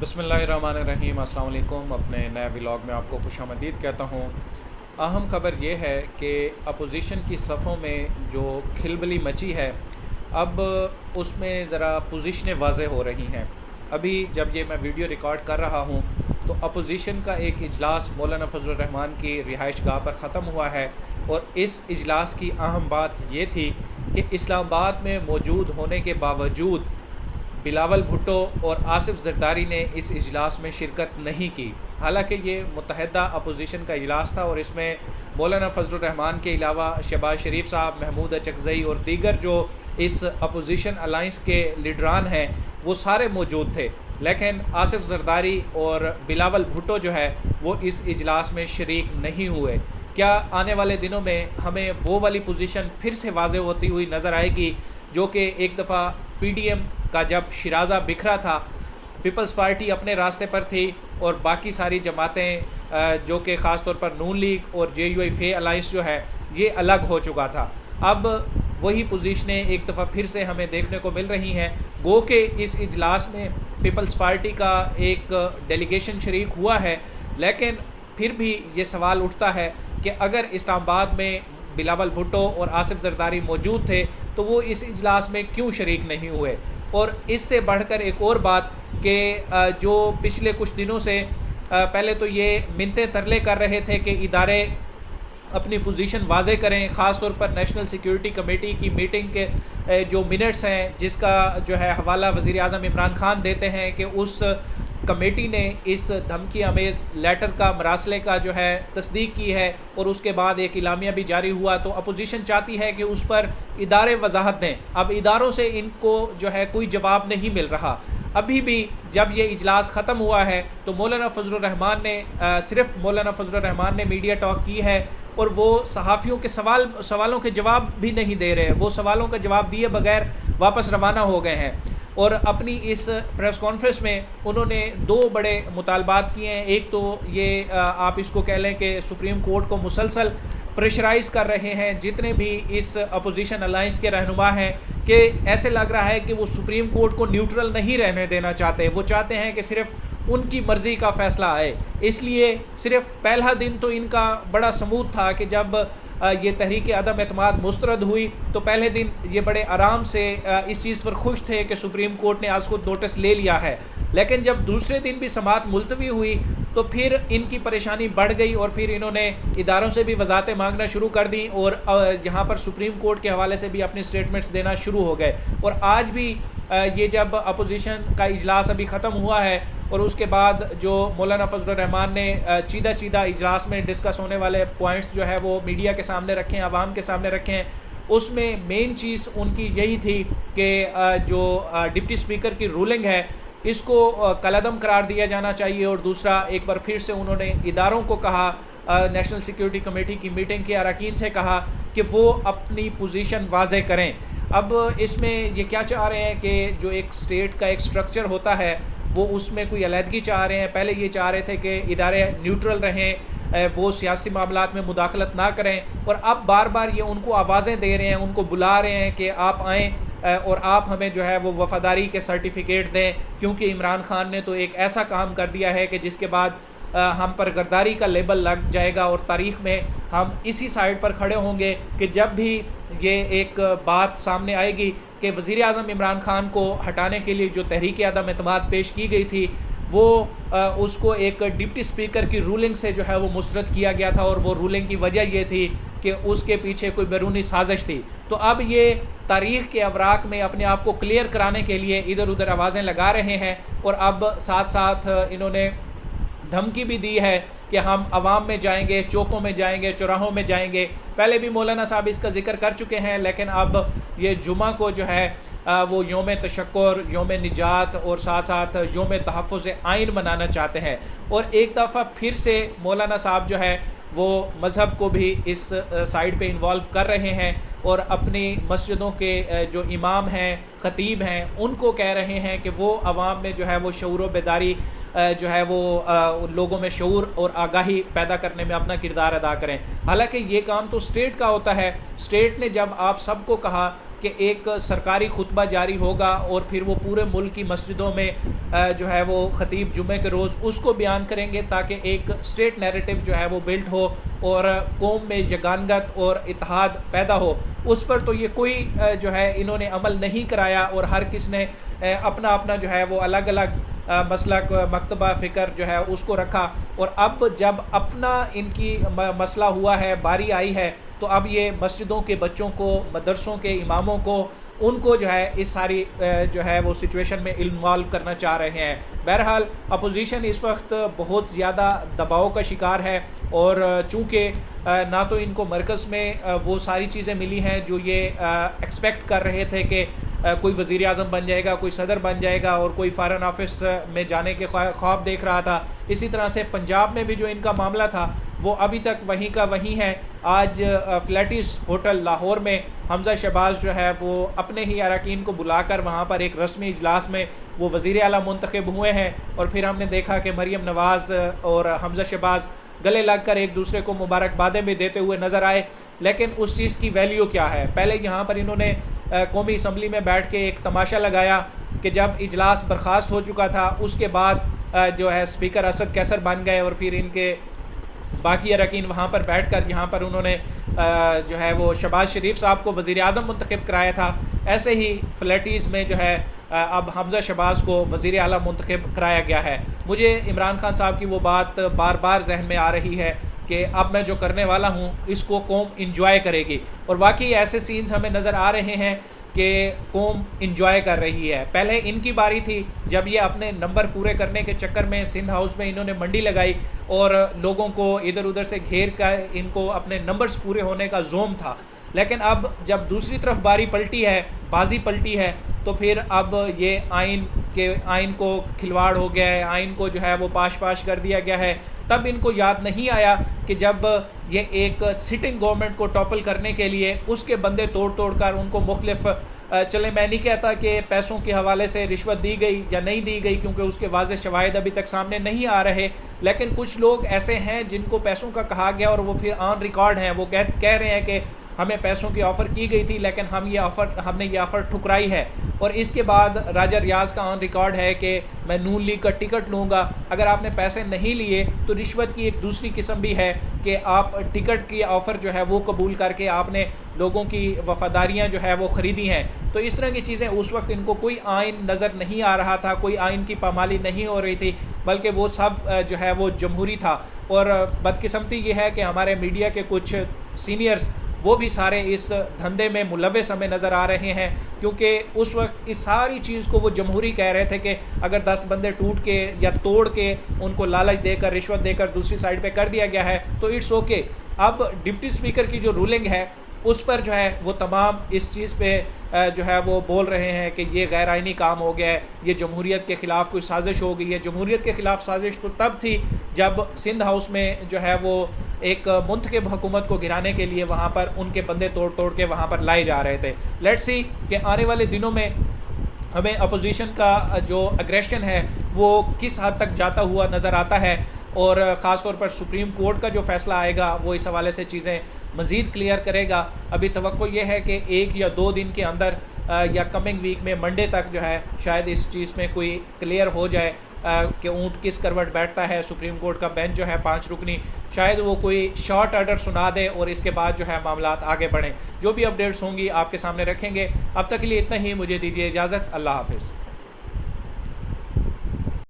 बिस्मिल्लाहिर्रहमानिर्रहीम। अस्सलाम वालेकुम। अपने नए व्लॉग में आपको खुशामदीद कहता हूँ। अहम खबर ये है कि अपोजिशन की सफ़ों में जो खिलबली मची है, अब उसमें ज़रा पोजीशनें वाज़ेह हो रही हैं। अभी जब ये मैं वीडियो रिकॉर्ड कर रहा हूँ तो अपोजिशन का एक इजलास मौलाना फजलुर रहमान की रिहाइश गाह पर ख़त्म हुआ है, और इस इजलास की अहम बात ये थी कि इस्लामाबाद में मौजूद होने के बावजूद बिलावल भुट्टो और आसिफ जरदारी ने इस इजलास में शिरकत नहीं की। हालांकि ये मुत्तहदा अपोजिशन का इजलास था और इसमें मौलाना फजलुर रहमान के अलावा शहबाज शरीफ साहब, महमूद अचकज़ई और दीगर जो इस अपोजिशन अलाइंस के लीडरान हैं वो सारे मौजूद थे। लेकिन आसिफ जरदारी और बिलावल भुट्टो जो है वो इस इजलास में शरीक नहीं हुए। क्या आने वाले दिनों में हमें वो वाली पोजीशन फिर से वाज़ेह होती हुई नज़र आएगी जो कि एक दफ़ा पीडीएम का जब शिराज़ा बिखरा था, पीपल्स पार्टी अपने रास्ते पर थी और बाकी सारी जमातें जो कि ख़ास तौर पर नून लीग और JUI अलाइंस जो है ये अलग हो चुका था। अब वही पोजीशनें एक दफ़ा फिर से हमें देखने को मिल रही हैं। गो के इस इजलास में पीपल्स पार्टी का एक डेलीगेशन शरीक हुआ है, लेकिन फिर भी ये सवाल उठता है कि अगर इस्लामाबाद में बिलावल भुट्टो और आसिफ जरदारी मौजूद थे तो वो इस इजलास में क्यों शरीक नहीं हुए। और इससे बढ़कर एक और बात कि जो पिछले कुछ दिनों से पहले तो ये मिन्नतें तरले कर रहे थे कि इदारे अपनी पोजीशन वाज़े करें, ख़ास तौर पर नेशनल सिक्योरिटी कमेटी की मीटिंग के जो मिनट्स हैं जिसका जो है हवाला वज़ीर आज़म इमरान खान देते हैं कि उस कमेटी ने इस धमकी आमेज़ लेटर का मरासले का जो है तस्दीक की है और उसके बाद एक इलामिया भी जारी हुआ। तो अपोजिशन चाहती है कि उस पर इदारे वजाहत दें। अब इदारों से इनको जो है कोई जवाब नहीं मिल रहा। अभी भी जब ये इजलास ख़त्म हुआ है तो मौलाना फजलुर रहमान ने सिर्फ मौलाना फजलुर रहमान ने मीडिया टॉक की है और वो सहाफ़ियों के सवालों के जवाब भी नहीं दे रहे। वो सवालों का जवाब दिए बगैर वापस रवाना हो गए हैं। और अपनी इस प्रेस कॉन्फ्रेंस में उन्होंने दो बड़े मुतालबात किए हैं। एक तो ये आप इसको कह लें कि सुप्रीम कोर्ट को मुसलसल प्रेशराइज़ कर रहे हैं जितने भी इस अपोजिशन अलाइंस के रहनुमा हैं, कि ऐसे लग रहा है कि वो सुप्रीम कोर्ट को न्यूट्रल नहीं रहने देना चाहते। वो चाहते हैं कि सिर्फ उनकी मर्ज़ी का फ़ैसला आए। इसलिए सिर्फ पहला दिन तो इनका बड़ा स्मूथ था कि जब ये तहरीक अदम एतमाद मुस्तरद हुई तो पहले दिन ये बड़े आराम से इस चीज़ पर खुश थे कि सुप्रीम कोर्ट ने आज खुद नोटिस ले लिया है। लेकिन जब दूसरे दिन भी समाअत मुलतवी हुई तो फिर इनकी परेशानी बढ़ गई और फिर इन्होंने इदारों से भी वजाहतें मांगना शुरू कर दी और यहाँ पर सुप्रीम कोर्ट के हवाले से भी अपनी स्टेटमेंट्स देना शुरू हो गए। और आज भी ये जब अपोजिशन का इजलास अभी ख़त्म हुआ है और उसके बाद जो मौलाना फजलुर रहमान ने चीदा इजलास में डिस्कस होने वाले पॉइंट्स जो है वो मीडिया के सामने रखें, आवाम के सामने रखें, उसमें मेन चीज़ उनकी यही थी कि जो डिप्टी स्पीकर की रूलिंग है इसको कलअदम करार दिया जाना चाहिए। और दूसरा, एक बार फिर से उन्होंने इदारों को कहा, नेशनल सिक्योरिटी कमेटी की मीटिंग के अरकान से कहा कि वो अपनी पोजीशन वाज़े करें। अब इसमें ये क्या चाह रहे हैं कि जो एक स्टेट का एक स्ट्रक्चर होता है वो उसमें कोई अलहदगी चाह रहे हैं। पहले ये चाह रहे थे कि इदारे न्यूट्रल रहें, वो सियासी मामलात में मुदाखलत ना करें, और अब बार बार ये उनको आवाज़ें दे रहे हैं, उनको बुला रहे हैं कि आप आएँ और आप हमें जो है वो वफ़ादारी के सर्टिफिकेट दें, क्योंकि इमरान खान ने तो एक ऐसा काम कर दिया है कि जिसके बाद हम पर गद्दारी का लेबल लग जाएगा और तारीख़ में हम इसी साइड पर खड़े होंगे कि जब भी ये एक बात सामने आएगी कि वज़ीर आज़म इमरान खान को हटाने के लिए जो तहरीक अदम एतमाद पेश की गई थी वो उसको एक डिप्टी स्पीकर की रूलिंग से जो है वो मुस्तरद किया गया था, और वो रूलिंग की वजह ये थी कि उसके पीछे कोई बैरूनी साजिश थी। तो अब ये तारीख़ के अवराक में अपने आप को क्लियर कराने के लिए इधर उधर आवाज़ें लगा रहे हैं, और अब साथ साथ इन्होंने धमकी भी दी है कि हम अवाम में जाएंगे, चौकों में जाएंगे, चौराहों में जाएंगे। पहले भी मौलाना साहब इसका जिक्र कर चुके हैं, लेकिन अब ये जुमा को जो है वो योम तशक्कुर, योम निजात और साथ साथ योम तहफ़्फ़ुज़ आइन मनाना चाहते हैं। और एक दफ़ा फिर से मौलाना साहब जो है वो मज़हब को भी इस साइड पे इन्वॉल्व कर रहे हैं और अपनी मस्जिदों के जो इमाम हैं, ख़तीब हैं, उनको कह रहे हैं कि वो अवाम में जो है वो शऊर व बेदारी जो है वो लोगों में शऊर और आगाही पैदा करने में अपना किरदार अदा करें। हालांकि ये काम तो स्टेट का होता है। स्टेट ने जब आप सबको कहा कि एक सरकारी खुतबा जारी होगा और फिर वो पूरे मुल्क की मस्जिदों में जो है वो ख़तीब जुमे के रोज़ उसको बयान करेंगे, ताकि एक स्टेट नैरेटिव जो है वो बिल्ड हो और कौम में यगानगत और इत्तेहाद पैदा हो। उस पर तो ये कोई जो है इन्होंने अमल नहीं कराया और हर किस ने अपना अपना जो है वो अलग अलग मसलक मकतबा फ़िक्र जो है उसको रखा। और अब जब अपना इनकी मसला हुआ है, बारी आई है, तो अब ये मस्जिदों के बच्चों को, मदरसों के इमामों को, उनको जो है इस सारी जो है वो सिचुएशन में इन्वॉल्व करना चाह रहे हैं। बहरहाल अपोजिशन इस वक्त बहुत ज़्यादा दबाव का शिकार है और चूँकि ना तो इनको मरकज़ में वो सारी चीज़ें मिली हैं जो ये एक्सपेक्ट कर रहे थे कि कोई वज़ीर आज़म बन जाएगा, कोई सदर बन जाएगा और कोई फ़ॉरेन ऑफिस में जाने के ख्वाब देख रहा था। इसी तरह से पंजाब में भी जो इनका मामला था वो अभी तक वहीं का वहीं है। आज फ्लैटिस होटल लाहौर में हमज़ा शहबाज जो है वो अपने ही अरकान को बुलाकर वहाँ पर एक रस्मी इजलास में वो वज़ीर आला मुंतखब हुए हैं और फिर हमने देखा कि मरीम नवाज़ और हमज़ा शहबाज गले लगकर एक दूसरे को मुबारकबादें भी देते हुए नज़र आए। लेकिन उस चीज़ की वैल्यू क्या है? पहले यहाँ पर इन्होंने कौमी असम्बली में बैठ के एक तमाशा लगाया कि जब इजलास बर्खास्त हो चुका था उसके बाद जो है स्पीकर असद कैसर बन गए और फिर इनके बाकी अरकान वहाँ पर बैठ कर यहाँ पर उन्होंने जो है वो शहबाज शरीफ साहब को वज़ीर आज़म मुंतखब कराया था। ऐसे ही फ्लैटीज़ में जो है अब हमज़ा शहबाज को वज़ीर आला मुंतखब कराया गया है। मुझे इमरान खान साहब की वो बात बार बार जहन में आ रही है कि अब मैं जो करने वाला हूँ इसको कौम इंजॉय करेगी, और वाकई ऐसे सीन्स हमें नज़र आ रहे हैं कि कौम इंजॉय कर रही है। पहले इनकी बारी थी जब ये अपने नंबर पूरे करने के चक्कर में सिंध हाउस में इन्होंने मंडी लगाई और लोगों को इधर उधर से घेर कर इनको अपने नंबर्स पूरे होने का जोम था। लेकिन अब जब दूसरी तरफ बारी पलटी है, बाजी पलटी है, तो फिर अब ये आइन को खिलवाड़ हो गया है, आइन को जो है वो पाश पाश कर दिया गया है। तब इनको याद नहीं आया कि जब ये एक सिटिंग गवर्नमेंट को टॉपल करने के लिए उसके बंदे तोड़ तोड़ कर उनको मुख्तलिफ चले, मैं नहीं कहता कि पैसों के हवाले से रिश्वत दी गई या नहीं दी गई क्योंकि उसके वाज़ेह शवाहिद अभी तक सामने नहीं आ रहे, लेकिन कुछ लोग ऐसे हैं जिनको पैसों का कहा गया और वो फिर ऑन रिकॉर्ड हैं, वो कह रहे हैं कि हमें पैसों की ऑफ़र की गई थी लेकिन हमने ये ऑफ़र ठुकराई है। और इसके बाद राजा रियाज़ का ऑन रिकॉर्ड है कि मैं नून लीग का टिकट लूँगा। अगर आपने पैसे नहीं लिए तो रिश्वत की एक दूसरी किस्म भी है कि आप टिकट की ऑफ़र जो है वो कबूल करके आपने लोगों की वफ़ादारियाँ जो है वो ख़रीदी हैं। तो इस तरह की चीज़ें उस वक्त इनको कोई आइन नज़र नहीं आ रहा था, कोई आइन की पामाली नहीं हो रही थी, बल्कि वो सब जो है वो जमहूरी था। और बदकिस्मती ये है कि हमारे मीडिया के कुछ सीनियर्स वो भी सारे इस धंधे में मुलव्वस हमें नज़र आ रहे हैं, क्योंकि उस वक्त इस सारी चीज़ को वो जमहूरी कह रहे थे कि अगर 10 बंदे टूट के या तोड़ के उनको लालच देकर, रिश्वत देकर दूसरी साइड पे कर दिया गया है तो इट्स ओके। अब डिप्टी स्पीकर की जो रूलिंग है उस पर जो है वो तमाम इस चीज़ पे जो है वो बोल रहे हैं कि ये गैर आइनी काम हो गया है, ये जमहूरियत के ख़िलाफ़ कोई साजिश हो गई है। जमहूरियत के ख़िलाफ़ साजिश तो तब थी जब सिंध हाउस में जो है वो एक मुंतखब हुकूमत को गिराने के लिए वहाँ पर उनके बंदे तोड़ तोड़ के वहाँ पर लाए जा रहे थे। लेट्स सी कि आने वाले दिनों में हमें अपोजिशन का जो अग्रेशन है वो किस हद तक जाता हुआ नज़र आता है, और ख़ास तौर पर सुप्रीम कोर्ट का जो फ़ैसला आएगा वो इस हवाले से चीज़ें मज़ीद क्लियर करेगा। अभी तवक्को ये है कि 1 या 2 दिन के अंदर या कमिंग वीक में मंडे तक जो है शायद इस चीज़ में कोई क्लियर हो जाए कि ऊँट किस करवट बैठता है। सुप्रीम कोर्ट का बेंच जो है 5 रुकनी, शायद वो कोई शॉर्ट ऑर्डर सुना दे और इसके बाद जो है मामलात आगे बढ़ें। जो भी अपडेट्स होंगी आपके सामने रखेंगे। अब तक के लिए इतना ही, मुझे दीजिए इजाज़त। अल्लाह हाफ़िज़।